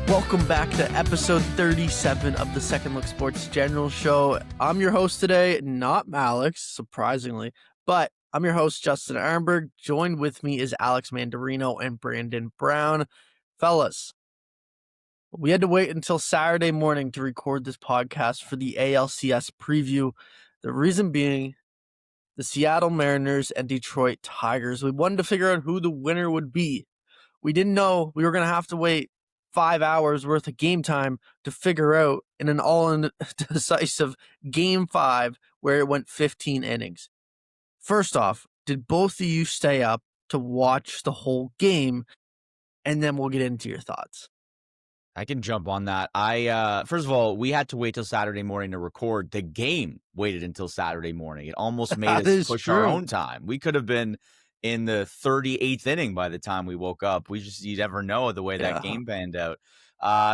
Welcome back to episode 37 of the Second Look Sports General Show. I'm your host today, not Alex, surprisingly, but I'm your host, Justin Arenberg. Joined with me is Alex Mandarino and Brandon Brown. Fellas, we had to wait until Saturday morning to record this podcast for the ALCS preview. The reason being the Seattle Mariners and Detroit Tigers. We wanted to figure out who the winner would be. We didn't know we were going to have to wait 5 hours worth of game time to figure out in an all-decisive Game 5 where it went 15 innings. First off, did both of you stay up to watch the whole game? And then we'll get into your thoughts. I can jump on that. First of all, we had to wait till Saturday morning to record. The game waited until Saturday morning. It almost made us push our own time. We could have been in the 38th inning by the time we woke up. You never know the way that game panned out.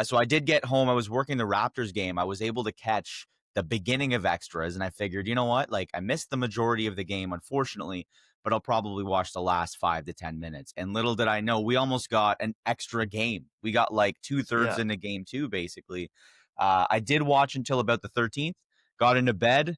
So I did get home. I was working the Raptors game. I was able to catch the beginning of extras, and I figured, you know what? Like, I missed the majority of the game, unfortunately, but I'll probably watch the last 5 to 10 minutes. And little did I know, we almost got an extra game. We got like 2/3 into game 2, basically. I did watch until about the 13th, got into bed,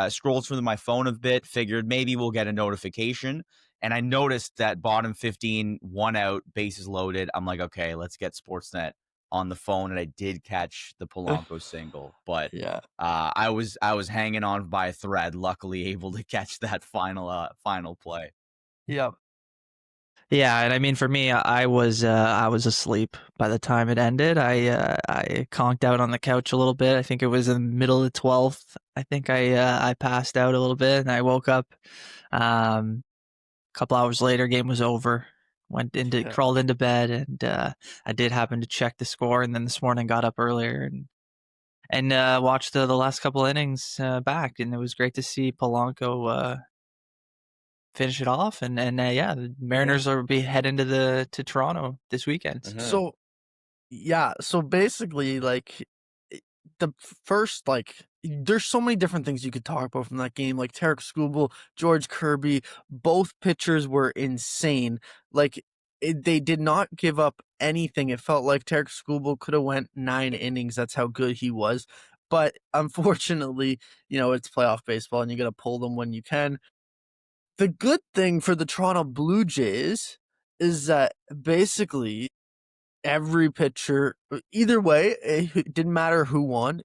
scrolled through my phone a bit, figured maybe we'll get a notification. And I noticed that bottom 15, 1 out, bases loaded. I'm like, okay, let's get Sportsnet on the phone, and I did catch the Polanco single, but I was hanging on by a thread, luckily able to catch that final play. Yeah, and I mean, for me, I was asleep by the time it ended. I conked out on the couch a little bit. I think it was in the middle of the 12th. I think I passed out a little bit, and I woke up. A couple hours later, game was over. Crawled into bed, and I did happen to check the score, and then this morning got up earlier and watched the last couple innings back, and it was great to see Polanco finish it off, and the Mariners will be heading to Toronto this weekend. Mm-hmm. So basically, like, the first, like, there's so many different things you could talk about from that game. Like Tarik Skubal, George Kirby, both pitchers were insane. Like, they did not give up anything. It felt like Tarik Skubal could have went 9 innings. That's how good he was. But unfortunately, it's playoff baseball, and you got to pull them when you can. The good thing for the Toronto Blue Jays is that basically every pitcher, either way, it didn't matter who won.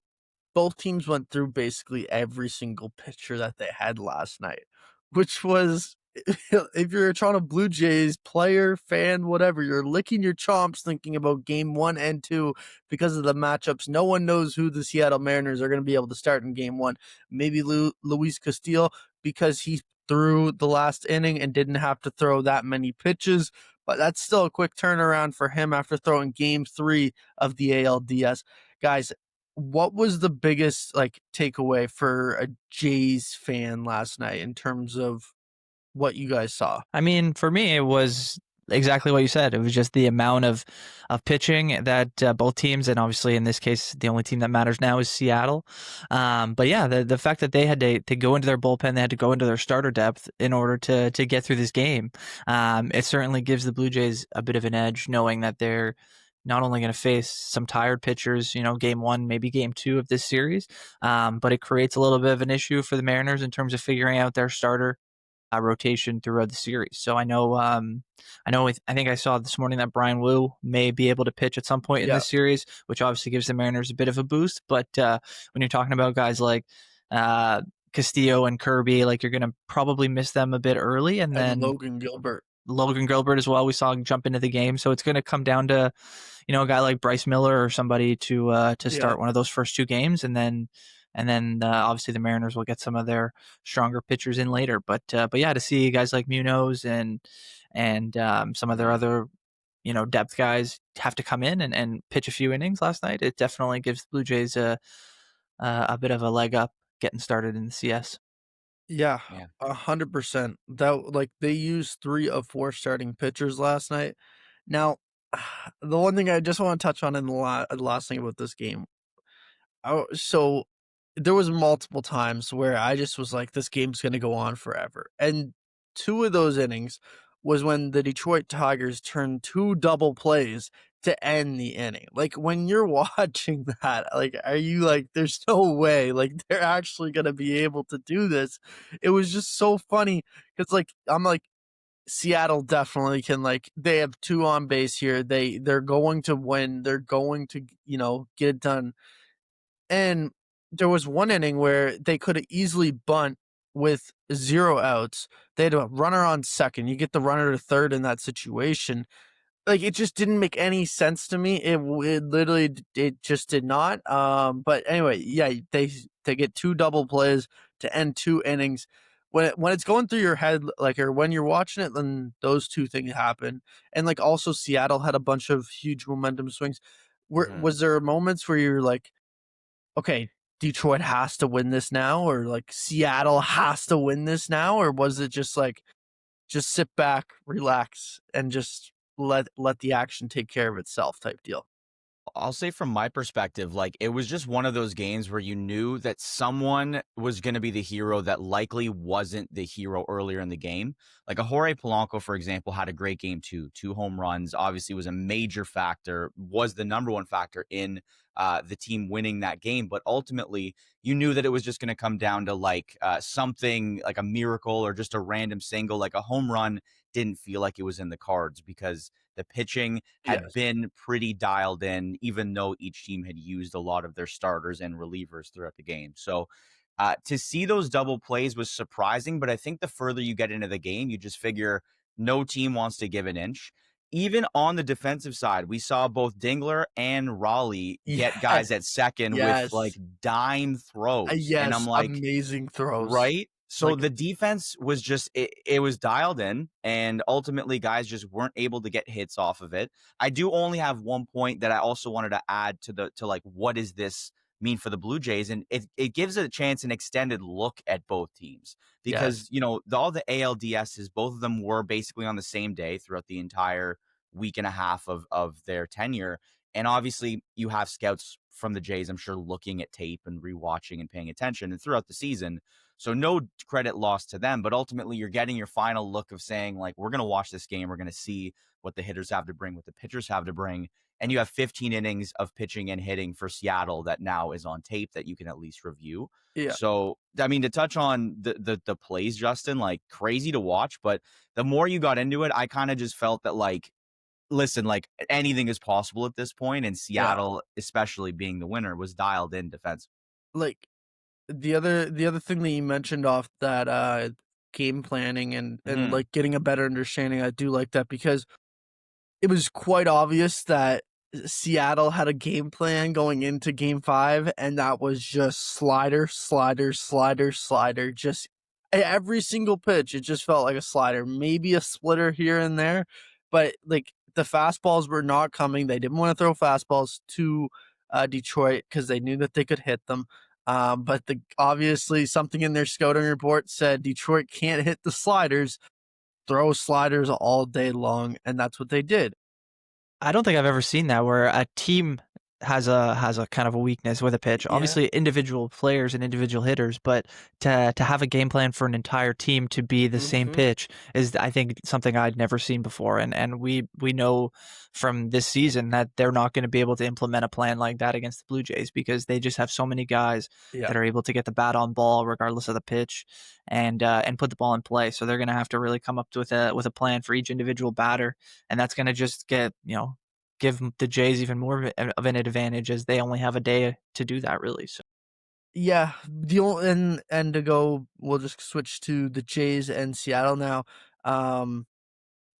Both teams went through basically every single pitcher that they had last night, which was, if you're a Toronto Blue Jays player, fan, whatever, you're licking your chops thinking about game 1 and 2 because of the matchups. No one knows who the Seattle Mariners are going to be able to start in game 1. Maybe Luis Castillo, because he threw the last inning and didn't have to throw that many pitches, but that's still a quick turnaround for him after throwing game 3 of the ALDS. Guys, what was the biggest takeaway for a Jays fan last night in terms of what you guys saw? I mean, for me, it was exactly what you said. It was just the amount of pitching that both teams, and obviously in this case, the only team that matters now is Seattle. But yeah, the fact that they had to go into their bullpen, they had to go into their starter depth in order to get through this game. It certainly gives the Blue Jays a bit of an edge, knowing that they're not only going to face some tired pitchers, game 1, maybe game 2 of this series, but it creates a little bit of an issue for the Mariners in terms of figuring out their starter rotation throughout the series. So I think I saw this morning that Brian Wu may be able to pitch at some point in this series, which obviously gives the Mariners a bit of a boost. But when you're talking about guys like Castillo and Kirby, like, you're going to probably miss them a bit early, and then Logan Gilbert as well, we saw him jump into the game. So it's going to come down to, a guy like Bryce Miller or somebody to start one of those first 2 games, and then obviously the Mariners will get some of their stronger pitchers in later. But yeah, to see guys like Munoz and some of their other depth guys have to come in and pitch a few innings last night, it definitely gives the Blue Jays a bit of a leg up getting started in the CS. Yeah, 100%. That, they used 3 of 4 starting pitchers last night. Now, the one thing I just want to touch on in the last thing about this game. So there was multiple times where I just was like, this game's going to go on forever. And 2 of those innings was when the Detroit Tigers turned 2 double plays to end the inning. Like, when you're watching that, like, are you like, there's no way, like, they're actually gonna be able to do this. It was just so funny because, like, I'm like, Seattle definitely can, like, they have 2 on base here. They're going to win. They're going to, get it done. And there was one inning where they could have easily bunt with 0 outs. They had a runner on second. You get the runner to third in that situation. Like, it just didn't make any sense to me. It literally it just did not. But anyway, yeah, they get 2 double plays to end 2 innings. When it's going through your head, like, or when you're watching it, then those 2 things happen. And, like, also Seattle had a bunch of huge momentum swings. Mhm. Was there moments where you're like, okay, Detroit has to win this now, or like Seattle has to win this now, or was it just like, just sit back, relax, and just let the action take care of itself type deal? I'll say from my perspective, like it was just one of those games where you knew that someone was going to be the hero that likely wasn't the hero earlier in the game. Like a Jorge Polanco, for example, had a great game too. 2 home runs, obviously was a major factor, was the number one factor in the team winning that game. But ultimately, you knew that it was just going to come down to like something like a miracle or just a random single, like a home run didn't feel like it was in the cards because the pitching had Yes. been pretty dialed in, even though each team had used a lot of their starters and relievers throughout the game. So to see those double plays was surprising, but I think the further you get into the game, you just figure no team wants to give an inch. Even on the defensive side, we saw both Dingler and Raleigh get Yes. guys at second with like Yes. dime throws. And I'm Yes. like, Amazing throws. right? So Like, the defense was just it was dialed in, and ultimately guys just weren't able to get hits off of it. I do only have one point that I also wanted to add to like what does this mean for the Blue Jays, and it gives a chance an extended look at both teams because yes. all the ALDSs, both of them were basically on the same day throughout the entire week and a half of their tenure. And obviously, you have scouts from the Jays, I'm sure, looking at tape and rewatching and paying attention. And throughout the season, so no credit lost to them, but ultimately you're getting your final look of saying like, we're going to watch this game. We're going to see what the hitters have to bring, what the pitchers have to bring. And you have 15 innings of pitching and hitting for Seattle that now is on tape that you can at least review. Yeah. So, I mean, to touch on the plays, Justin, like crazy to watch, but the more you got into it, I kind of just felt that like, listen, like anything is possible at this point, and Yeah. Seattle, especially being the winner, was dialed in defense. Like, the other thing that you mentioned off that game planning and Mhm. like getting a better understanding, I do like that because it was quite obvious that Seattle had a game plan going into game 5, and that was just slider, slider, slider, slider. Just every single pitch, it just felt like a slider, maybe a splitter here and there, but like the fastballs were not coming. They didn't want to throw fastballs to Detroit because they knew that they could hit them. But obviously something in their scouting report said Detroit can't hit the sliders, throw sliders all day long, and that's what they did. I don't think I've ever seen that where a team has a kind of a weakness with a pitch. Yeah. Obviously, individual players and individual hitters, but to have a game plan for an entire team to be the same Mhm. pitch is, I think, something I'd never seen before. And we know from this season that they're not going to be able to implement a plan like that against the Blue Jays because they just have so many guys Yeah. that are able to get the bat on ball regardless of the pitch and put the ball in play. So they're going to have to really come up with a plan for each individual batter, and that's going to just get give the Jays even more of an advantage as they only have a day to do that, really. So Yeah, the only and to go, we'll just switch to the Jays and Seattle now. Um,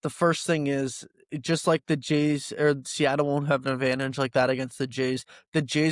the first thing is, just like the Jays or Seattle won't have an advantage like that against the Jays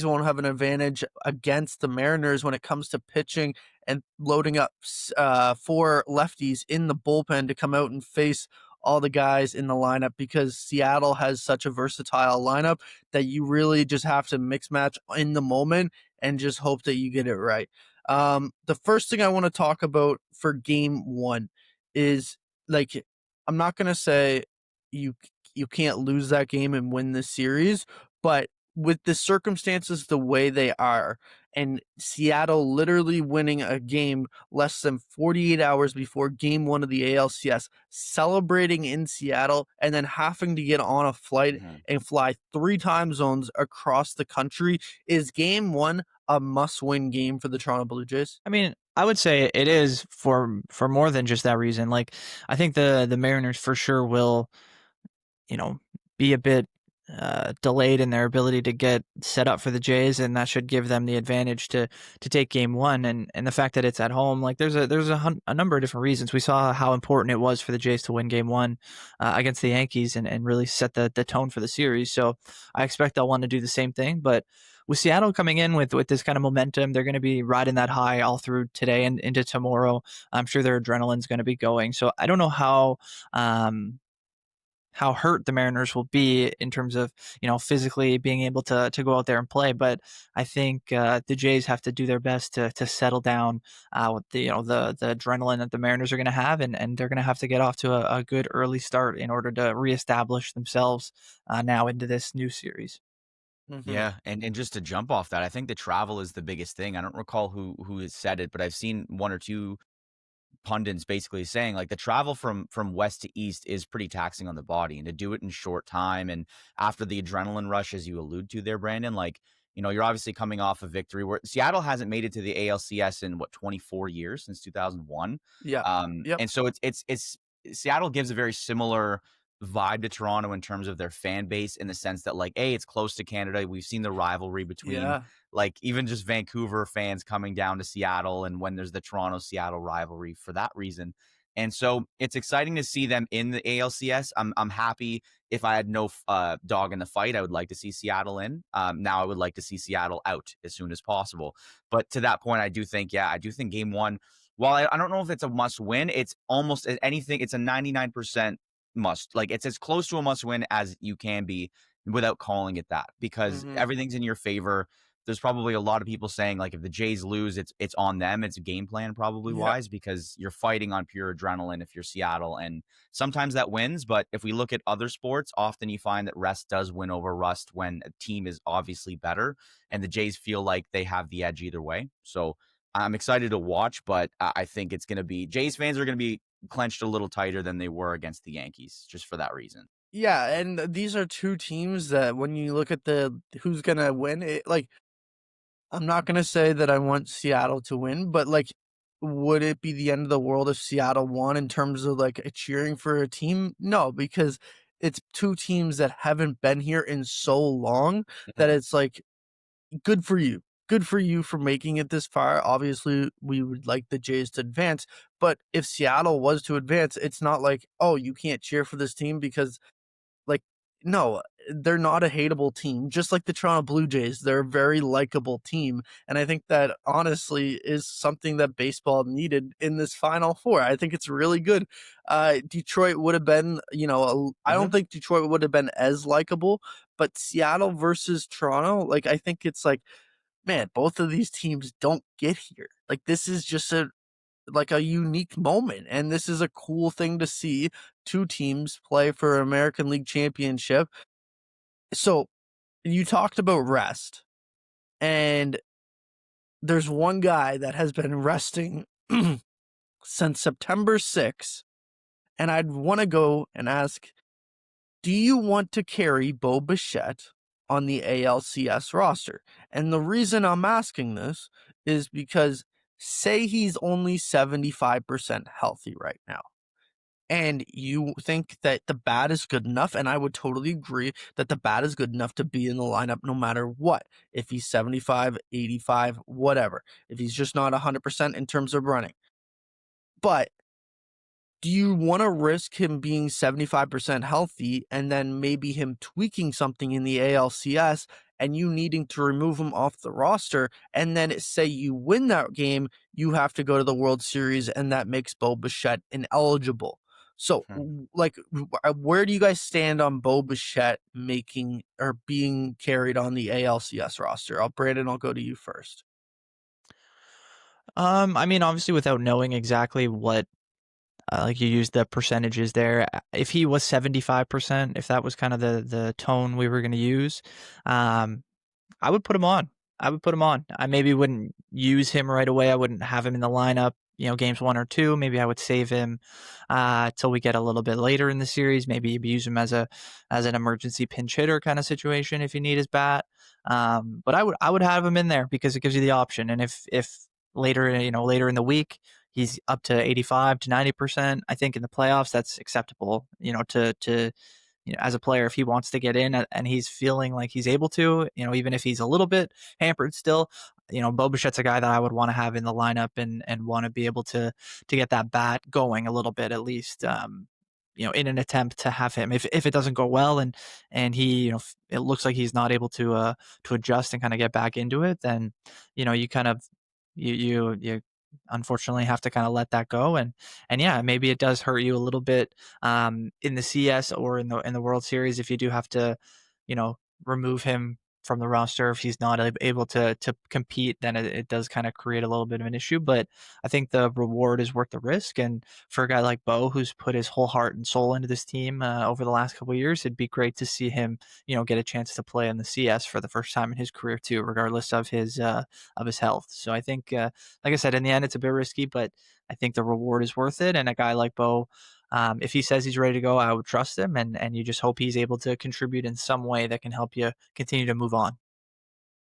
won't have an advantage against the Mariners when it comes to pitching and loading up 4 lefties in the bullpen to come out and face all the guys in the lineup because Seattle has such a versatile lineup that you really just have to mix match in the moment and just hope that you get it right. The first thing I want to talk about for game 1 is, like, I'm not gonna say you you can't lose that game and win this series, but with the circumstances the way they are, and Seattle literally winning a game less than 48 hours before game 1 of the ALCS, celebrating in Seattle, and then having to get on a flight Mhm. and fly 3 time zones across the country, is game 1 a must-win game for the Toronto Blue Jays? I mean, I would say it is for more than just that reason. Like, I think the Mariners for sure will, you know, be a bit delayed in their ability to get set up for the Jays, and that should give them the advantage to take game one. And the fact that it's at home, like a number of different reasons. We saw how important it was for the Jays to win game one against the Yankees and really set the tone for the series. So I expect they'll want to do the same thing. But with Seattle coming in with this kind of momentum, they're going to be riding that high all through today and into tomorrow. I'm sure their adrenaline's going to be going. So I don't know how hurt the Mariners will be in terms of, physically being able to go out there and play. But I think the Jays have to do their best to settle down with the adrenaline that the Mariners are going to have, and they're going to have to get off to a good early start in order to reestablish themselves now into this new series. Mhm. Yeah, and just to jump off that, I think the travel is the biggest thing. I don't recall who has said it, but I've seen one or two pundits basically saying like the travel from west to east is pretty taxing on the body, and to do it in short time and after the adrenaline rush, as you allude to there, Brandon, like, you're obviously coming off a victory where Seattle hasn't made it to the ALCS in what, 24 years, since 2001. Yeah. Yep. And so it's Seattle gives a very similar vibe to Toronto in terms of their fan base, in the sense that, like, it's close to Canada. We've seen the rivalry between, Yeah. like, even just Vancouver fans coming down to Seattle, and when there's the Toronto Seattle rivalry for that reason. And so it's exciting to see them in the ALCS. I'm happy. If I had no dog in the fight, I would like to see Seattle in. Now I would like to see Seattle out as soon as possible. But to that point, I do think game one, while I don't know if it's a must win, it's almost anything. It's a 99% must. Like, it's as close to a must win as you can be without calling it that, because Mhm. everything's in your favor. There's probably a lot of people saying, like, if the Jays lose, it's on them. It's a game plan probably Yeah. wise, because you're fighting on pure adrenaline if you're Seattle. And sometimes that wins. But if we look at other sports, often you find that rest does win over rust when a team is obviously better, and the Jays feel like they have the edge either way. So I'm excited to watch, but I think it's going to be, Jays fans are going to be clenched a little tighter than they were against the Yankees, just for that reason. Yeah, and these are 2 teams that when you look at the who's gonna win, like, I'm not gonna say that I want Seattle to win, but, like, would it be the end of the world if Seattle won in terms of, like, cheering for a team? No, because it's 2 teams that haven't been here in so long that Mhm. it's like, good for you. Good for you for making it this far. Obviously, we would like the Jays to advance, but if Seattle was to advance, it's not like, "Oh, you can't cheer for this team because," like, no, they're not a hateable team. Just like the Toronto Blue Jays, they're a very likable team, and I think that honestly is something that baseball needed in this Final Four. I think it's really good. Detroit would have been, I don't Mhm. think Detroit would have been as likable, but Seattle versus Toronto, like, I think it's like, man, both of these teams don't get here. Like, this is just a unique moment, and this is a cool thing to see 2 teams play for American League Championship. So, you talked about rest, and there's one guy that has been resting since September 6th, and I'd wanna go and ask, do you want to carry Bo Bichette on the ALCS roster? And the reason I'm asking this is because, say he's only 75% healthy right now, and you think that the bat is good enough, and I would totally agree that the bat is good enough to be in the lineup no matter what. If he's 75, 85, whatever. If he's just not 100% in terms of running. But do you want to risk him being 75% healthy and then maybe him tweaking something in the ALCS and you needing to remove him off the roster? And then say you win that game, you have to go to the World Series and that makes Bo Bichette ineligible. So, Mhm. where do you guys stand on Bo Bichette making or being carried on the ALCS roster? Brandon, I'll go to you first. I mean, obviously, without knowing exactly what like you used the percentages there. If he was 75%, if that was kind of the tone we were going to use, I would put him on. I would put him on. I maybe wouldn't use him right away. I wouldn't have him in the lineup, games 1 or 2. Maybe I would save him till we get a little bit later in the series. Maybe use him as an emergency pinch hitter kind of situation if you need his bat. But I would have him in there because it gives you the option. And if later in the week he's up to 85 to 90%, I think in the playoffs that's acceptable. To as a player, if he wants to get in and he's feeling like he's able to, even if he's a little bit hampered still, Bo Bichette's a guy that I would want to have in the lineup and want to be able to get that bat going a little bit at least. In an attempt to have him, if it doesn't go well and he, it looks like he's not able to adjust and kind of get back into it, then you kind of you unfortunately have to kind of let that go. And yeah, maybe it does hurt you a little bit in the CS or in the World Series if you do have to, you know, remove him from the roster if he's not able to compete. Then it does kind of create a little bit of an issue. But I think the reward is worth the risk. And for a guy like Bo, who's put his whole heart and soul into this team over the last couple of years, it'd be great to see him, get a chance to play in the CS for the first time in his career too, regardless of his health. So I think, like I said, in the end, it's a bit risky, but I think the reward is worth it. And a guy like Bo, if he says he's ready to go, I would trust him, and you just hope he's able to contribute in some way that can help you continue to move on.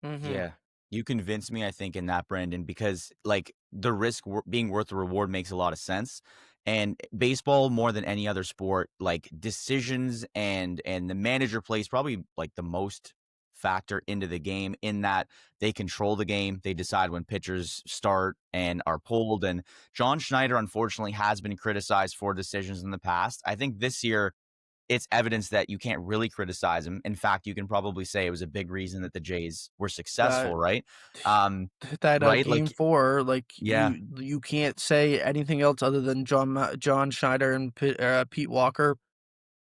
Mhm. Yeah. You convinced me, I think, in that, Brandon, because like the risk being worth the reward makes a lot of sense. And baseball, more than any other sport, like decisions and the manager plays probably like the most factor into the game in that they control the game. They decide when pitchers start and are pulled. And John Schneider, unfortunately, has been criticized for decisions in the past. I think this year it's evidence that you can't really criticize him. In fact, you can probably say it was a big reason that the Jays were successful, That right? Um, that right? game Like, 4, like yeah, you can't say anything else other than John Schneider and Pete Walker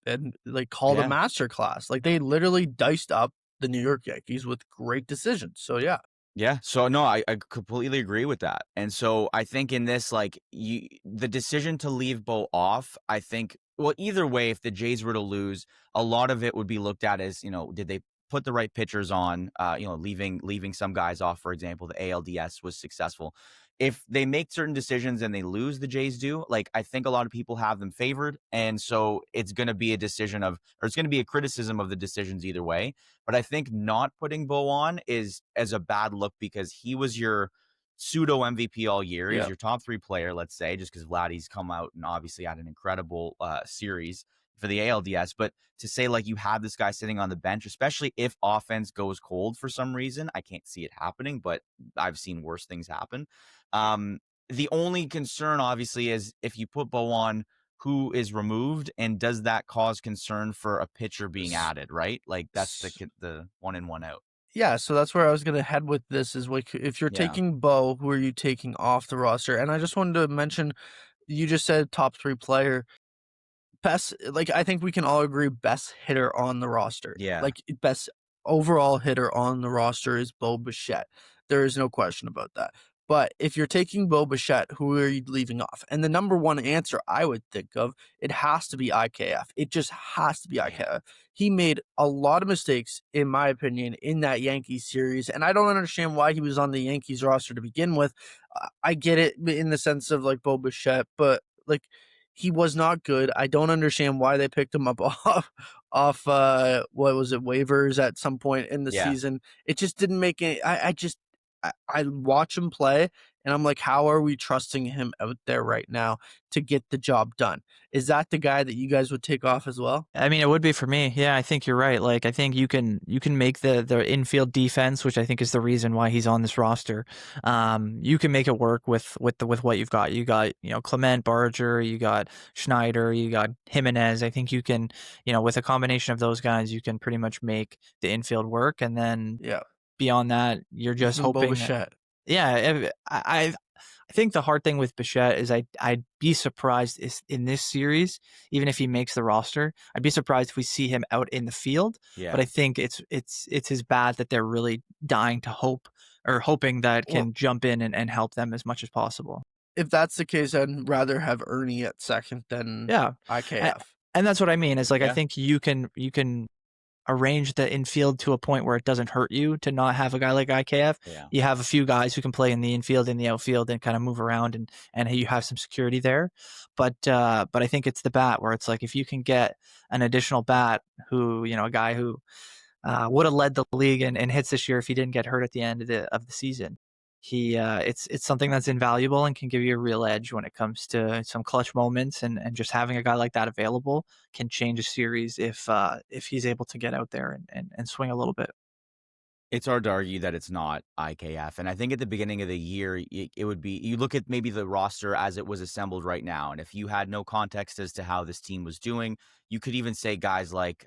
and like called a yeah. master class. Like they literally diced up the New York Yankees with great decisions. So yeah. Yeah. So no, I completely agree with that. And so I think in this, like the decision to leave Bo off, I think, well, either way, if the Jays were to lose, a lot of it would be looked at as, did they put the right pitchers on, leaving some guys off, for example, the ALDS was successful. If they make certain decisions and they lose, the Jays do, like, I think a lot of people have them favored. And so it's going to be a decision of, or it's going to be a criticism of the decisions either way. But I think not putting Bo on is as a bad look because he was your pseudo MVP all year. He's Yeah. your top 3 player, let's say, just because Vladdy's come out and obviously had an incredible series for the ALDS. But to say like you have this guy sitting on the bench, especially if offense goes cold for some reason, I can't see it happening, but I've seen worse things happen. Um, the only concern, obviously, is if you put Bo on, who is removed, and does that cause concern for a pitcher being S- added, right? Like that's s- the one in, one out. Yeah, so that's where I was gonna head with this is like if you're Yeah. taking Bo, who are you taking off the roster? And I just wanted to mention you just said top 3 player. Best like, I think we can all agree best hitter on the roster. Yeah. Like, best overall hitter on the roster is Bo Bichette. There is no question about that. But if you're taking Bo Bichette, who are you leaving off? And the number one answer I would think of, it has to be IKF. It just has to be Yeah. IKF. He made a lot of mistakes, in my opinion, in that Yankees series, and I don't understand why he was on the Yankees roster to begin with. I get it in the sense of, like, Bo Bichette, but, like, he was not good. I don't understand why they picked him up off what was it, waivers at some point in the Yeah. season. It just didn't make any I watch him play and I'm like, how are we trusting him out there right now to get the job done? Is that the guy that you guys would take off as well? I mean, it would be for me. Yeah, I think you're right. Like, I think you can make the infield defense, which I think is the reason why he's on this roster. You can make it work with what you've got. You got Clement, Barger, you got Schneider, you got Jimenez. I think you can with a combination of those guys, you can pretty much make the infield work. And then Yeah. beyond that, you're just Even Bo hoping. Bichette. Yeah, I think the hard thing with Bichette is I'd be surprised in this series, even if he makes the roster, I'd be surprised if we see him out in the field. But Yeah. I think it's his bat that they're really dying to hope or hoping that Well, can jump in and help them as much as possible. if that's the case, I'd rather have Ernie at second than Yeah. IKF. And that's what I mean is like, I Yeah. think you can arrange the infield to a point where it doesn't hurt you to not have a guy like IKF. Yeah. You have a few guys who can play in the infield and the outfield and kind of move around and you have some security there. But I think it's the bat where it's like if you can get an additional bat who, a guy who would have led the league in hits this year if he didn't get hurt at the end of the season. It's something that's invaluable and can give you a real edge when it comes to some clutch moments, and just having a guy like that available can change a series if he's able to get out there and swing a little bit. It's hard to argue that it's not IKF. And I think at the beginning of the year, it would be, you look at maybe the roster as it was assembled right now. And if you had no context as to how this team was doing, you could even say guys like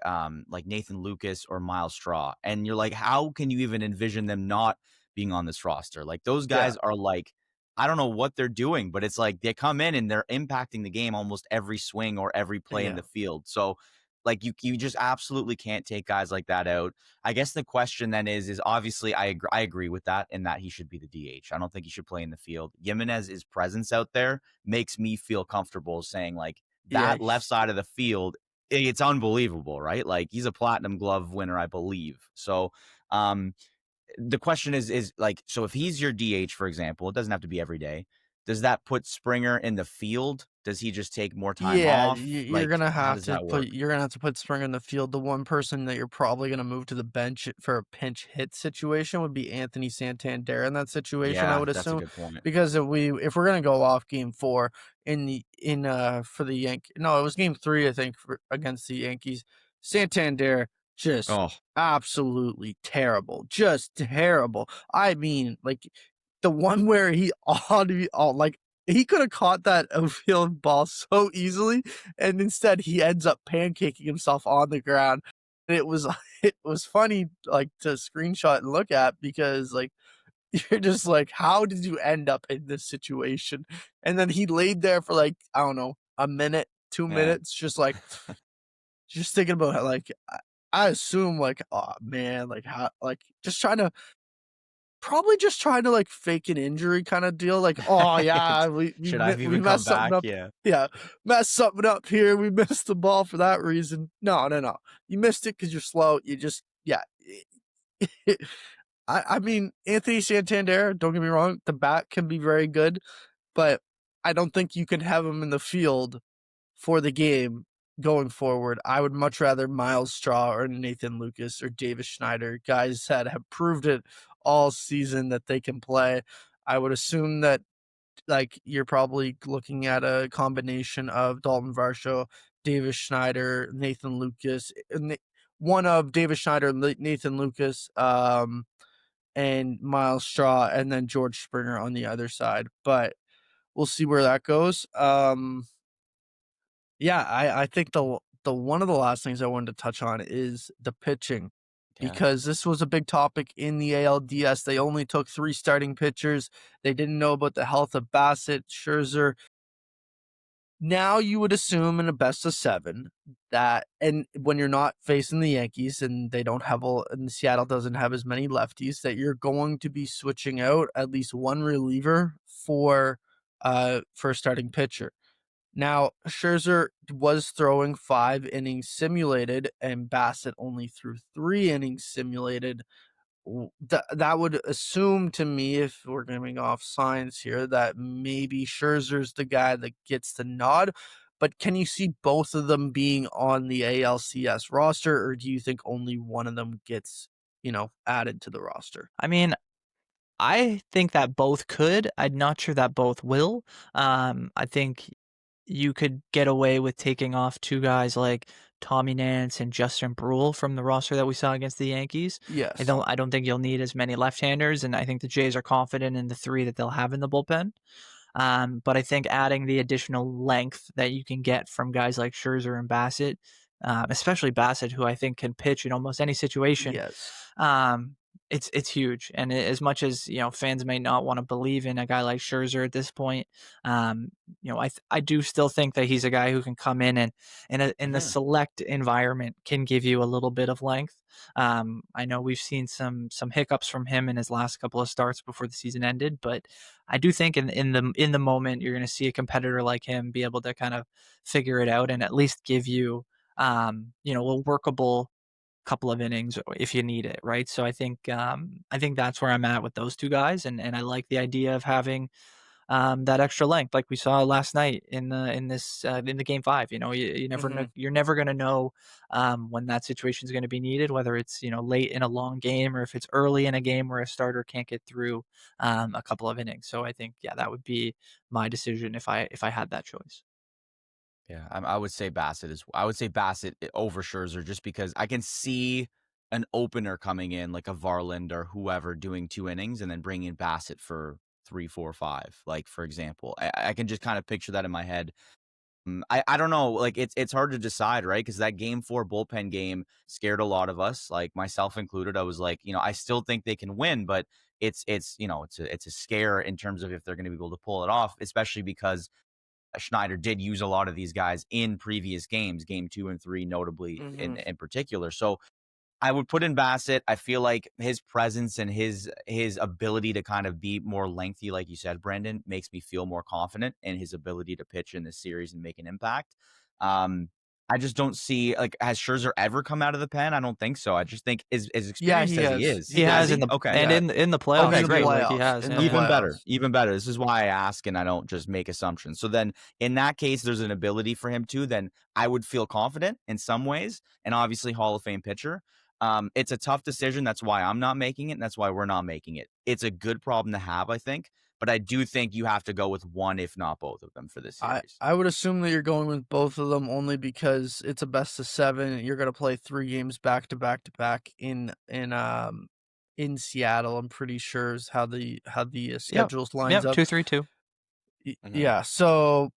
Nathan Lucas or Miles Straw. And you're like, how can you even envision them not being on this roster? Like those guys are like, I don't know what they're doing, but it's like they come in and they're impacting the game almost every swing or every play in the field. So like you just absolutely can't take guys like that out. I guess the question then is obviously I agree with that in that he should be the DH. I don't think he should play in the field. Jimenez's presence out there makes me feel comfortable saying like Yeah, that left side of the field, it's unbelievable, right? Like he's a platinum glove winner, I believe. So the question is like, so if he's your DH, for example, it doesn't have to be every day. Does that put Springer in the field? Does he just take more time yeah, off? you're Like, gonna how have does to that put work? you're gonna have to put Springer in the field. The one person that you're probably gonna move to the bench for a pinch hit situation would be Anthony Santander in that situation, I Yeah, would that's a assume. good point. Because if we're gonna go off game 4 for the no, it was game 3, I think, against the Yankees. Santander just Oh, absolutely terrible. Just terrible. I mean, like the one where he like he could have caught that outfield ball so easily, and instead he ends up pancaking himself on the ground. And it was it was funny like to screenshot and look at because like you're just like, how did you end up in this situation? And then he laid there for like, I don't know, a minute, 2 man. minutes, just like just thinking about how like I assume like, oh man, like how like probably just trying to, like, fake an injury kinda deal, like, "Oh, yeah, Should I have we even come messed something back? up." Yeah. Yeah, "Messed something up here, we missed the ball for that reason." No, no, no. You missed it because 'cause you're slow, you just yeah. I mean, Anthony Santander, don't get me wrong, the bat can be very good, but I don't think you can have him in the field for the game going forward. I would much rather Miles Straw or Nathan Lucas or Davis Schneider, guys that have proved it all season that they can play. I would assume that like you're probably looking at a combination of Dalton Varsho, Davis Schneider, Nathan Lucas, one of Davis Schneider, Nathan Lucas, and Miles Straw, and then George Springer on the other side. But we'll see where that goes. Yeah, I think the one of the last things I wanted to touch on is the pitching, Yeah. because this was a big topic in the ALDS. They only took 3 starting pitchers. They didn't know about the health of Bassett, Scherzer. Now you would assume in a best of 7 that, and when you're not facing the Yankees and they don't have and Seattle doesn't have as many lefties, that you're going to be switching out at least one reliever for a starting pitcher. Now, Scherzer was throwing 5 innings simulated, and Bassett only threw 3 innings simulated. That would assume to me, if we're giving off signs here, that maybe Scherzer's the guy that gets the nod. But can you see both of them being on the ALCS roster, or do you think only one of them gets, added to the roster? I mean, I think that both could. I'm not sure that both will. I think you could get away with taking off 2 guys like Tommy Nance and Justin Brule from the roster that we saw against the Yankees. Yes. I don't think you'll need as many left-handers, and I think the Jays are confident in the 3 that they'll have in the bullpen. But I think adding the additional length that you can get from guys like Scherzer and Bassett, especially Bassett, who I think can pitch in almost any situation, Yes. um, It's huge, and as much as, fans may not wanna believe in a guy like Scherzer at this point, um, I do still think that he's a guy who can come in and in the Mhm. select environment can give you a little bit of length. I know we've seen some hiccups from him in his last couple of starts before the season ended, but I do think in the moment, you're gonna see a competitor like him be able to kind of figure it out and at least give you, a workable couple of innings if you need it, right? So I think that's where I'm at with those two guys, and I like the idea of having that extra length, like we saw last night in the game five. You never know, Mhm. you're never going to know when that situation is going to be needed, whether it's late in a long game or if it's early in a game where a starter can't get through a couple of innings. So I think that would be my decision if I had that choice. Yeah, I would say Bassett is. I would say Bassett over Scherzer just because I can see an opener coming in like a Varland or whoever doing 2 innings and then bringing in Bassett for 3, 4, 5. Like for example, I can just kind of picture that in my head. I don't know. Like it's hard to decide, right? Because that game 4 bullpen game scared a lot of us, like myself included. I was like, I still think they can win, but it's a scare in terms of if they're going to be able to pull it off, especially because Schneider did use a lot of these guys in previous games, game 2 and 3, notably in Mhm. in particular. So I would put in Bassett. I feel like his presence and his ability to kind of be more lengthy, like you said, Brendan, makes me feel more confident in his ability to pitch in this series and make an impact. Um, I just don't see like has Scherzer ever come out of the pen? I don't think so. I just think as Yeah, experienced he as he has. is, He He has has has. in he? the Okay. and Yeah. in the Oh, playoffs Okay, in the too, great. like he playoffs. has, In the yeah. Even better, playoffs. even better. This is why I ask and I don't just make assumptions. So then in that case, there's an ability for him too. Then I would feel confident in some ways. And obviously Hall of Fame pitcher. It's a tough decision. That's why I'm not making it. And that's why we're not making it. It's a good problem to have, I think. But I do think you have to go with one, if not both of them for this I series. I would assume that you're going with both of them only because it's a best of 7. You're gonna play 3 games back to back to back in Seattle. I'm pretty sure is how the Yep. schedules lines Yep, up. 2-3-2. Mhm. Yeah, so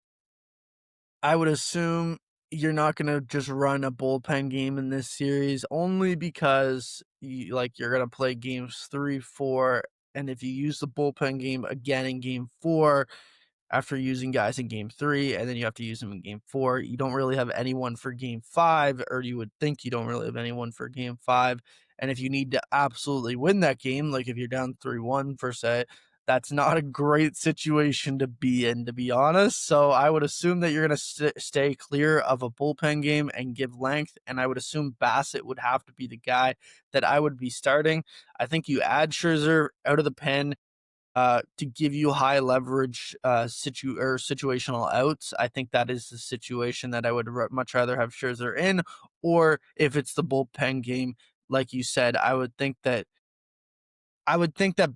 I would assume you're not gonna just run a bullpen game in this series only because you're gonna play games 3, 4, and if you use the bullpen game again in game 4, after using guys in game 3, and then you have to use them in game 4. You don't really have anyone for game 5, or you would think you don't really have anyone for game 5. And if you need to absolutely win that game, like if you're down 3-1 per se, that's not a great situation to be in, to be honest. So I would assume that you're going to stay clear of a bullpen game and give length. And I would assume Bassett would have to be the guy that I would be starting. I think you add Scherzer out of the pen to give you high leverage situational outs. I think that is the situation that I would much rather have Scherzer in. Or if it's the bullpen game, like you said, I would think that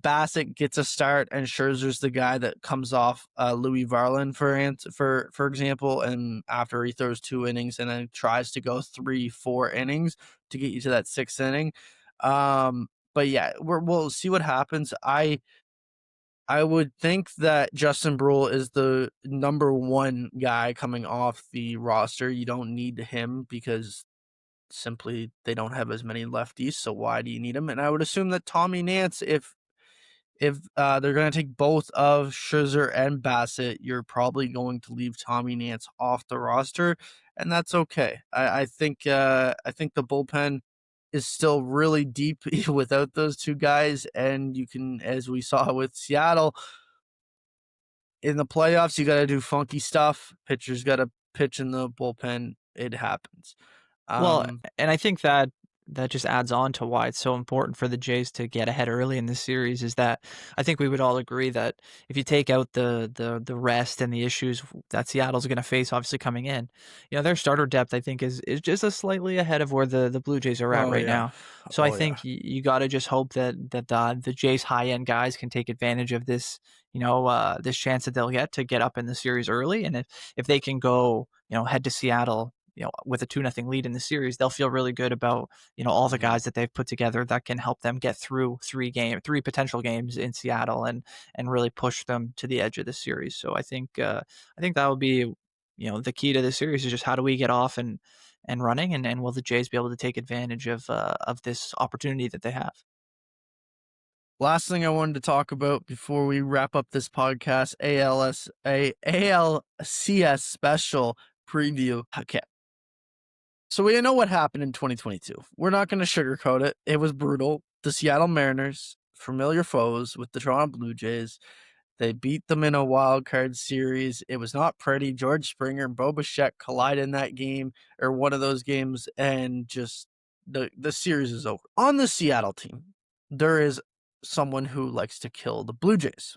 Bassett gets a start and Scherzer's the guy that comes off Louis Varland for example, and after he throws 2 innings and then tries to go 3, 4 innings to get you to that 6th inning. But yeah, we'll see what happens. I would think that Justin Brule is the number one guy coming off the roster. You don't need him because simply they don't have as many lefties. So why do you need him? And I would assume that Tommy Nance, if they're going to take both of Scherzer and Bassett, you're probably going to leave Tommy Nance off the roster, and that's okay. I think the bullpen is still really deep without those two guys, and you can, as we saw with Seattle in the playoffs, you got to do funky stuff. Pitchers got to pitch in the bullpen. It happens. Well, Um, and I think that just adds on to why it's so important for the Jays to get ahead early in this series is that I think we would all agree that if you take out the rest and the issues that Seattle's going to face obviously coming in, their starter depth I think is just a slightly ahead of where the Blue Jays are at oh right yeah, now. So I oh yeah. think you got to just hope that the Jays high end guys can take advantage of this, this chance that they'll get up in the series early, and if they can go, head to Seattle, with a 2-0 lead in the series, they'll feel really good about, all the Mhm. guys that they've put together that can help them get through three potential games in Seattle and really push them to the edge of the series. So I think that would be, the key to the series is just how do we get off and running, and will the Jays be able to take advantage of this opportunity that they have? Last thing I wanted to talk about before we wrap up this podcast, ALCS special preview. Okay. So we know what happened in 2022. We're not going to sugarcoat it. It was brutal. The Seattle Mariners, familiar foes with the Toronto Blue Jays, they beat them in a wild card series. It was not pretty. George Springer and Bo Bichette collide in that game, or one of those games, and just the series is over. On the Seattle team, there is someone who likes to kill the Blue Jays,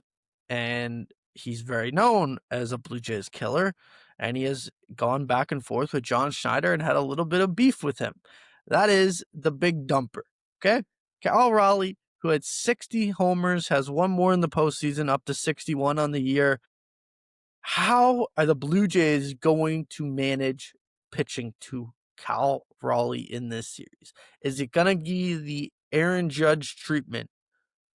and he's very known as a Blue Jays killer, and he has gone back and forth with John Schneider and had a little bit of beef with him. That is the big dumper, okay? Cal Raleigh, who had 60 homers, has one more in the postseason, up to 61 on the year. How are the Blue Jays going to manage pitching to Cal Raleigh in this series? Is it going to be the Aaron Judge treatment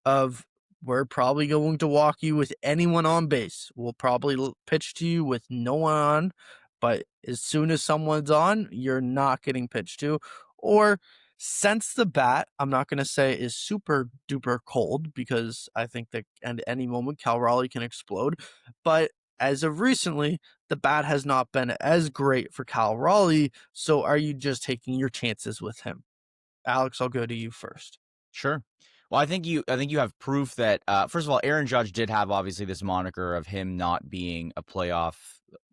of, we're probably going to walk you with anyone on base? We'll probably pitch to you with no one on, but as soon as someone's on, you're not getting pitched to? Or since the bat, I'm not going to say is super duper cold, because I think that at any moment Cal Raleigh can explode, but as of recently, the bat has not been as great for Cal Raleigh. So are you just taking your chances with him? Alex, I'll go to you first. Sure. Well, I think you have proof that first of all, Aaron Judge did have obviously this moniker of him not being a playoff.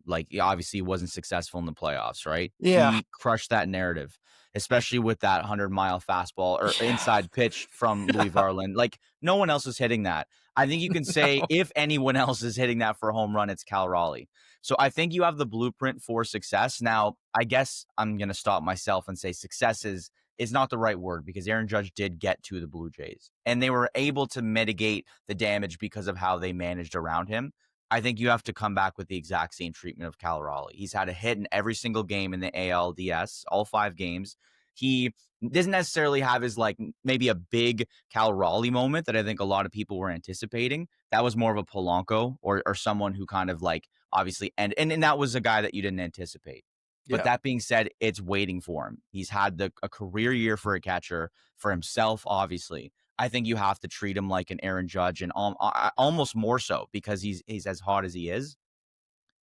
Like, obviously he wasn't successful in the playoffs, right? Yeah. He crushed that narrative, especially with that 100-mile fastball or inside pitch from Louis Varland. Like, no one else is hitting that. I think you can say if anyone else is hitting that for a home run, it's Cal Raleigh. So I think you have the blueprint for success. Now, I guess I'm going to stop myself and say success is not the right word, because Aaron Judge did get to the Blue Jays and they were able to mitigate the damage because of how they managed around him. I think you have to come back with the exact same treatment of Cal Raleigh. He's had a hit in every single game in the ALDS, all 5 games. He doesn't necessarily have his, like, maybe a big Cal Raleigh moment that I think a lot of people were anticipating. That was more of a Polanco or someone who kind of, like, obviously, and that was a guy that you didn't anticipate. But that being said, it's waiting for him. He's had a career year for a catcher, for himself, obviously. I think you have to treat him like an Aaron Judge, and almost more so, because he's as hot as he is.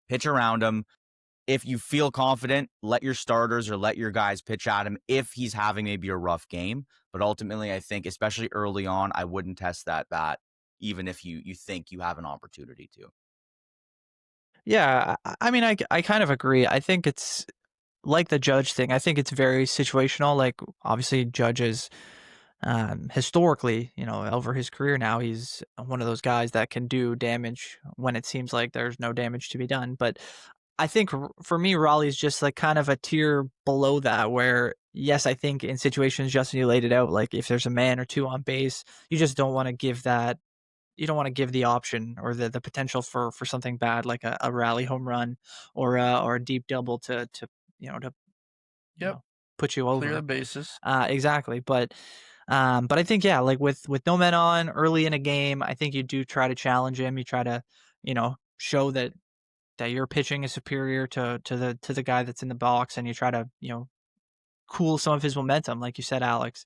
Pitch around him. If you feel confident, let your starters or let your guys pitch at him if he's having maybe a rough game. But ultimately, I think, especially early on, I wouldn't test that bat, even if you think you have an opportunity to. Yeah, I mean, I kind of agree. I think it's like the Judge thing. I think it's very situational. Like, obviously, Judge is historically, over his career now, he's one of those guys that can do damage when it seems like there's no damage to be done. But I think for me, Raleigh's just like kind of a tier below that, where yes, I think in situations, Justin, you laid it out, like if there's a man or two on base, you just don't want to give that. You don't want to give the option or the potential for something bad, like a rally home run or a deep double to you know to Yep. put you Clear the over. bases. Exactly. But I think, yeah, like with no men on early in a game, I think you do try to challenge him. You try to, show that your pitching is superior to the guy that's in the box, and you try to, cool some of his momentum, like you said, Alex.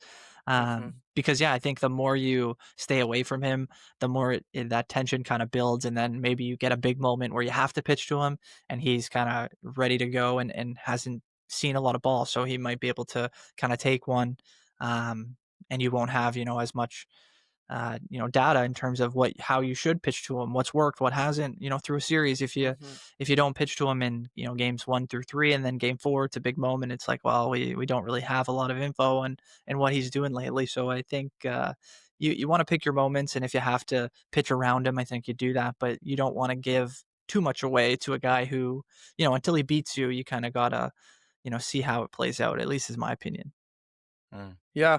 Because yeah, I think the more you stay away from him, the more that tension kind of builds, and then maybe you get a big moment where you have to pitch to him, and he's kind of ready to go and hasn't seen a lot of ball, so he might be able to kind of take one, and you won't have as much data in terms of how you should pitch to him, what's worked, what hasn't, through a series. If you don't pitch to him in games 1 through 3, and then game 4 it's a big moment, it's like, well, we don't really have a lot of info on and what he's doing lately. So I think you want to pick your moments, and if you have to pitch around him, I think you do that, but you don't want to give too much away to a guy who, until he beats you, you kind of gotta see how it plays out, at least is my opinion. Yeah.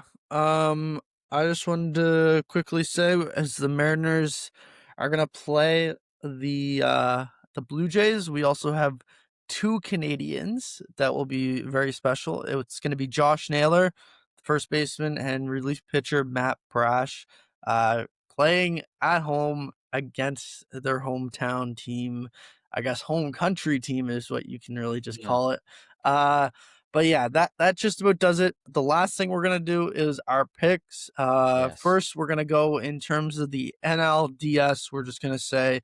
I just wanted to quickly say, as the Mariners are gonna play the Blue Jays, we also have 2 Canadians that will be very special. It's gonna be Josh Naylor, first baseman, and relief pitcher Matt Brash, playing at home against their hometown team. I guess home country team is what you can really just call it. But yeah, that just about does it. The last thing we're gonna do is our picks. Yes. First we're gonna go in terms of the NLDS. We're just gonna say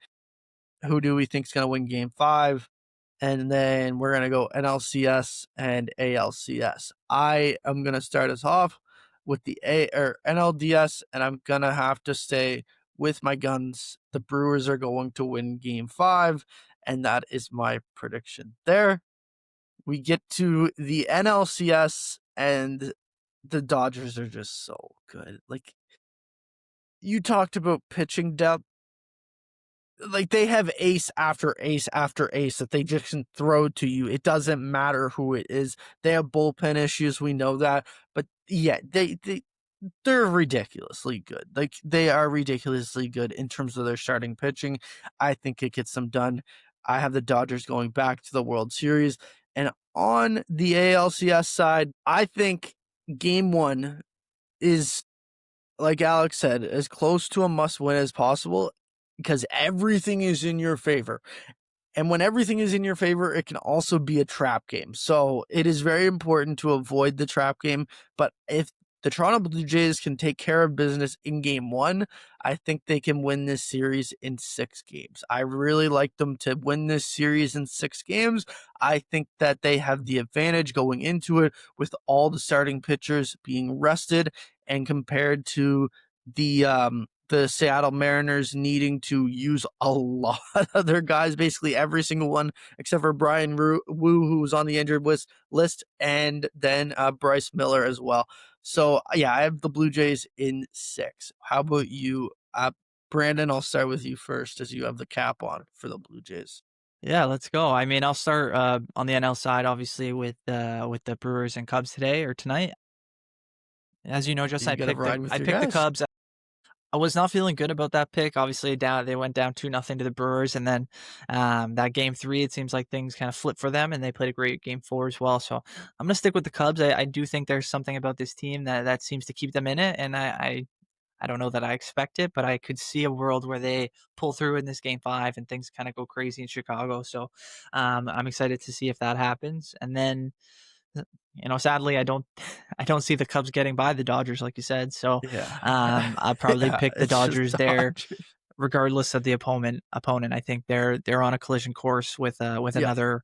who do we think is gonna win Game 5, and then we're gonna go NLCS and ALCS. I am gonna start us off with the NLDS, and I'm gonna have to stay with my guns. The Brewers are going to win Game 5, and that is my prediction there. We get to the NLCS, and the Dodgers are just so good. Like, you talked about pitching depth. Like, they have ace after ace after ace that they just can throw to you. It doesn't matter who it is. They have bullpen issues, we know that. But yeah, they're ridiculously good. Like, they are ridiculously good in terms of their starting pitching. I think it gets them done. I have the Dodgers going back to the World Series. And on the ALCS side, I think Game 1 is, like Alex said, as close to a must-win as possible because everything is in your favor. And when everything is in your favor, it can also be a trap game. So it is very important to avoid the trap game. But if the Toronto Blue Jays can take care of business in Game 1, I think they can win this series in 6 games. I really like them to win this series in 6 games. I think that they have the advantage going into it with all the starting pitchers being rested, and compared to the Seattle Mariners needing to use a lot of their guys, basically every single one except for Brian Wu, who's on the injured list, and then Bryce Miller as well. So yeah, I have the Blue Jays in 6. How about you, Brandon? I'll start with you first, as you have the cap on for the Blue Jays. Yeah, let's go. I mean, I'll start on the NL side, obviously with the Brewers and Cubs today or tonight. As you know, Justin, You got to ride with I your picked the guys. Cubs. I was not feeling good about that pick. Obviously, they went down 2-0 to the Brewers, and then that Game 3, it seems like things kind of flipped for them, and they played a great Game 4 as well. So I'm gonna stick with the Cubs. I do think there's something about this team that seems to keep them in it, and I don't know that I expect it, but I could see a world where they pull through in this Game 5 and things kind of go crazy in Chicago. So I'm excited to see if that happens. And then sadly, I don't I don't see the Cubs getting by the Dodgers, like you said. So Yeah, I'll probably yeah, pick the it's just Dodgers there, Dodgers. regardless of the opponent. I think they're on a collision course with Yeah. another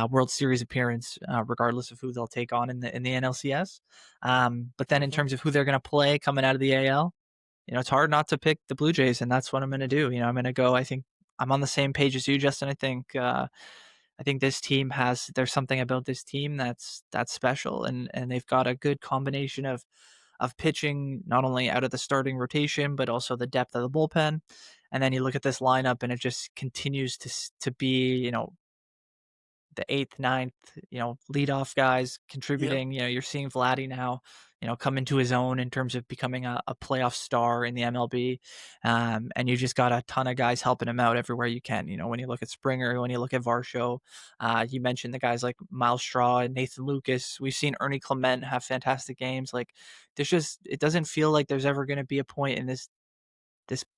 World Series appearance, regardless of who they'll take on in the NLCS. But then in Mhm. terms of who they're going to play coming out of the AL, it's hard not to pick the Blue Jays, and that's what I'm going to do. I'm going to go. I think I'm on the same page as you, Justin. I think this team there's something about this team that's special, and they've got a good combination of pitching, not only out of the starting rotation, but also the depth of the bullpen. And then you look at this lineup, and it just continues to be, the eighth, ninth, leadoff guys Yep. contributing. You're seeing Vladdy now, come into his own in terms of becoming a playoff star in the MLB. And you just got a ton of guys helping him out everywhere you can. When you look at Springer, when you look at Varsho, you mentioned the guys like Miles Straw and Nathan Lucas. We've seen Ernie Clement have fantastic games. Like, it doesn't feel like there's ever going to be a point in this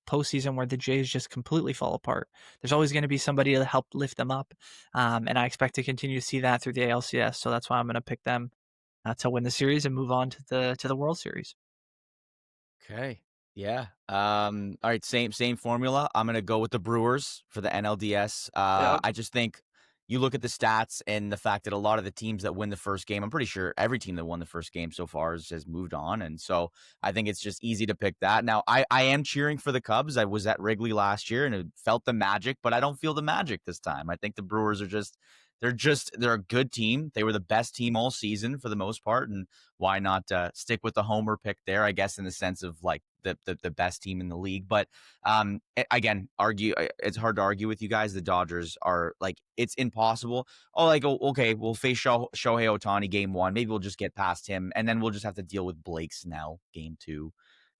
postseason where the Jays just completely fall apart. There's always going to be somebody to help lift them up, and I expect to continue to see that through the ALCS. So that's why I'm going to pick them to win the series and move on to the World Series. Okay. Yeah. All right. Same formula. I'm gonna go with the Brewers for the NLDS. Yep. I just think you look at the stats and the fact that a lot of the teams that win the first game, I'm pretty sure every team that won the first game so far has moved on, and so I think it's just easy to pick that. Now, I am cheering for the Cubs. I was at Wrigley last year and it felt the magic, but I don't feel the magic this time. I think the Brewers are they're a good team. They were the best team all season for the most part, and why not stick with the homer pick there? I guess in the sense of like the best team in the league. But again, it's hard to argue with you guys. The Dodgers are like, it's impossible. Oh, like, okay, we'll face Shohei Ohtani Game 1. Maybe we'll just get past him, and then we'll just have to deal with Blake Snell Game 2.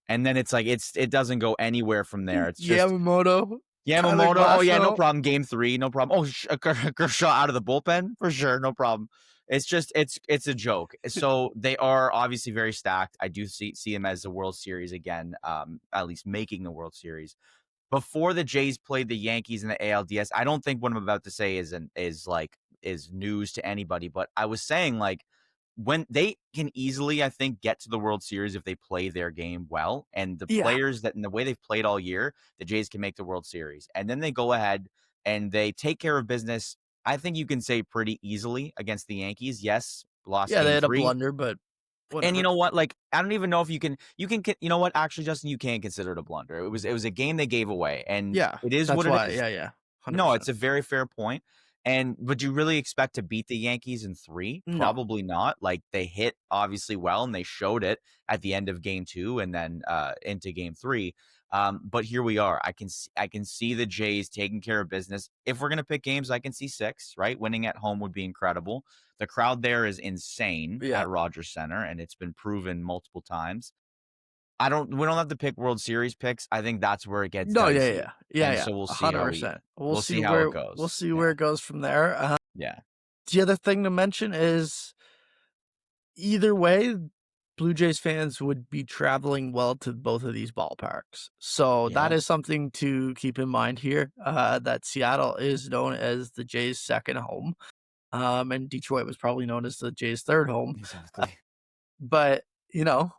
And then it's like it doesn't go anywhere from there. It's just Yamamoto, Tyler Yamamoto. Oh yeah, no Glasnow. problem. Game 3, no problem. Oh, Kershaw out of the bullpen for sure, no problem. It's just it's a joke. So they are obviously very stacked. I do see them as the World Series again, at least making the World Series. Before the Jays played the Yankees in the ALDS, I don't think what I'm about to say is news to anybody. But I was saying, like, when they can easily, I think, get to the World Series if they play their game well. And the Yeah. players that in the way they've played all year, the Jays can make the World Series. And then they go ahead and they take care of business, I think you can say pretty easily against the Yankees. Yes, lost Yeah, they game had a 3. blunder, but whatever. And you know what? Like, I don't even know if you can, you know what? Actually, Justin, you can consider it a blunder. It was a game they gave away. And yeah, it is that's what why. it is. Yeah. 100%. No, it's a very fair point. And would you really expect to beat the Yankees in 3? No. Probably not. Like, they hit obviously well, and they showed it at the end of game 2 and then into game 3. But here we are. I can see the Jays taking care of business. If we're gonna pick games, I can see 6. Right, winning at home would be incredible. The crowd there is insane at Rogers Center, and it's been proven multiple times. We don't have to pick World Series picks. I think that's where it gets dicey. Yeah. So we'll see 100%. We'll see how it goes. We'll see where it goes from there. Yeah. The other thing to mention is either way, Blue Jays fans would be traveling well to both of these ballparks. So that is something to keep in mind here, that Seattle is known as the Jays' second home. And Detroit was probably known as the Jays' third home. Exactly. But,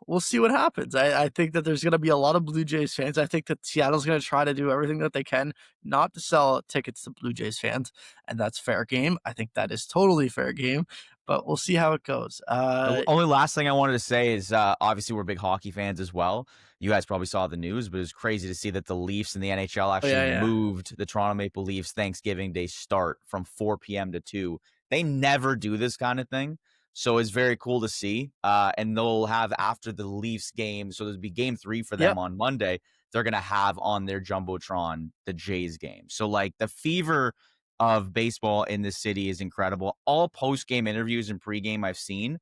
we'll see what happens. I think that there's going to be a lot of Blue Jays fans. I think that Seattle's going to try to do everything that they can not to sell tickets to Blue Jays fans, and that's fair game. I think that is totally fair game, but we'll see how it goes. The only last thing I wanted to say is obviously we're big hockey fans as well. You guys probably saw the news, but it was crazy to see that the Leafs and the NHL actually moved the Toronto Maple Leafs Thanksgiving Day start from 4 p.m. to 2. They never do this kind of thing. So it's very cool to see. And they'll have after the Leafs game, so there'll be game 3 for them on Monday. They're going to have on their Jumbotron the Jays game. So like the fever of baseball in this city is incredible. All post-game interviews and pre-game I've seen,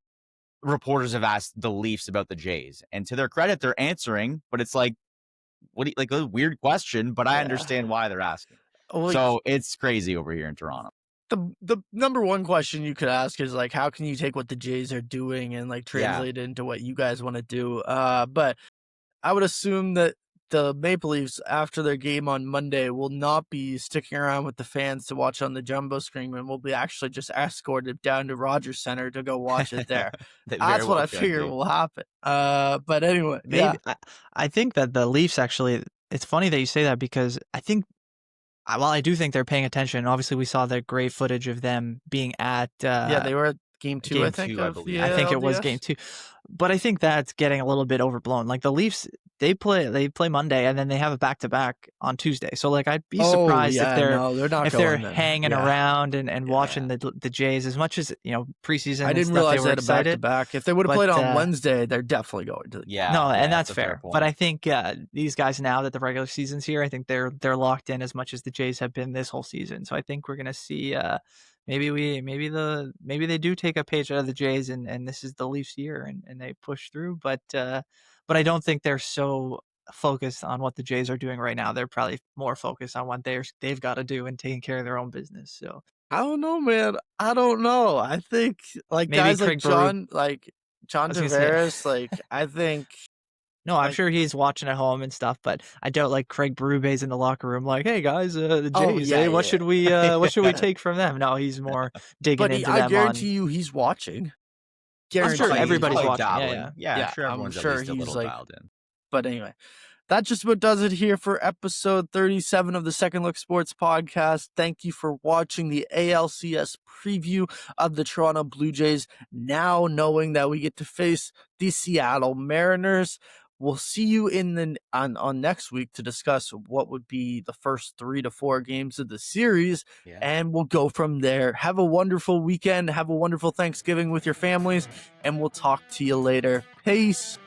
reporters have asked the Leafs about the Jays. And to their credit, they're answering, but it's like, like a weird question, but I understand why they're asking. So it's crazy over here in Toronto. The number one question you could ask is like, how can you take what the Jays are doing and like translate it into what you guys want to do? But I would assume that the Maple Leafs, after their game on Monday, will not be sticking around with the fans to watch on the jumbo screen, and will be actually just escorted down to Rogers Center to go watch it there. That's what I figure will happen. But anyway, maybe I think that the Leafs actually. It's funny that you say that because I think. Well, I do think they're paying attention. Obviously, we saw the great footage of them being at. They were at game 2, I think. I believe. I think it was game 2, but I think that's getting a little bit overblown. Like the Leafs, they play Monday and then they have a back-to-back on Tuesday. So like I'd be surprised if they're hanging around and watching the Jays as much as preseason. I didn't realize they had a back-to-back. If they would have played on Wednesday, they're definitely going to. And that's fair. But I think these guys, now that the regular season's here, I think they're locked in as much as the Jays have been this whole season. So I think we're gonna see. Maybe they do take a page out of the Jays and this is the Leafs year and they push through, but I don't think they're so focused on what the Jays are doing right now. They're probably more focused on what they've got to do and taking care of their own business. So I don't know, man. I don't know. I think like maybe guys like John Tavares, like I think. No, I'm sure he's watching at home and stuff, but I doubt like Craig Berube's in the locker room like, "Hey guys, the Jays, what should we take from them?" No, he's more digging into them. I guarantee you, he's watching. I'm sure everybody's watching. Yeah, I'm sure he's like dialed in. But anyway, that just about does it here for episode 37 of the Second Look Sports Podcast. Thank you for watching the ALCS preview of the Toronto Blue Jays. Now knowing that we get to face the Seattle Mariners. We'll see you on next week to discuss what would be the first 3 to 4 games of the series, and we'll go from there. Have a wonderful weekend. Have a wonderful Thanksgiving with your families, and we'll talk to you later. Peace.